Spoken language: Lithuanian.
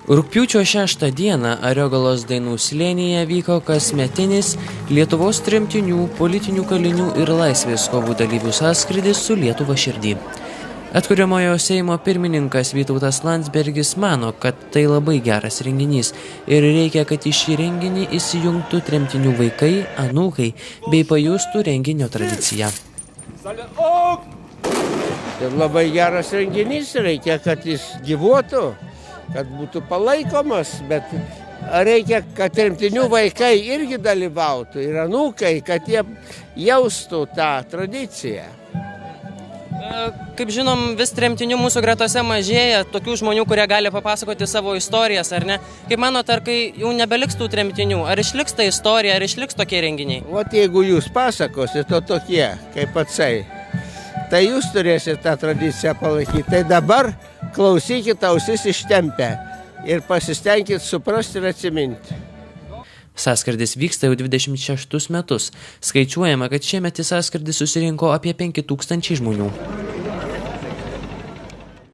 Rugpjūčio 6 dieną Ariogalos dainų slėnyje vyko kasmetinis Lietuvos tremtinių, politinių kalinių ir laisvės kovų dalyvių sąskrydis su Lietuva širdį. Atkuriamojo Seimo pirmininkas Vytautas Landsbergis mano, kad tai labai geras renginys ir reikia, kad į šį renginį įsijungtų tremtinių vaikai, anūkai bei pajustų renginio tradiciją. Tai labai geras renginys, reikia, kad jis gyvuotų, kad būtų palaikomas, bet reikia, kad tremtinių vaikai irgi dalyvautų ir anūkai, kad jie jaustų tą tradiciją. Kaip žinom, vis tremtinių mūsų gretose mažėja, tokių žmonių, kurie gali papasakoti savo istorijas, ar ne? Kaip manote, ar kai jau nebeliks tų tremtinių, ar išliks ta istorija, ar išliks tokie renginiai? Vat jeigu jūs pasakosite tokie, kaip atsai, tai jūs turėsite tą tradiciją palaikyti. Tai dabar klausykite ausis ištempę ir pasistengkite suprasti ir atsiminti. Sąskardis vyksta jau 26 metus. Skaičiuojama, kad šiemet į sąskardį susirinko apie 5000 žmonių.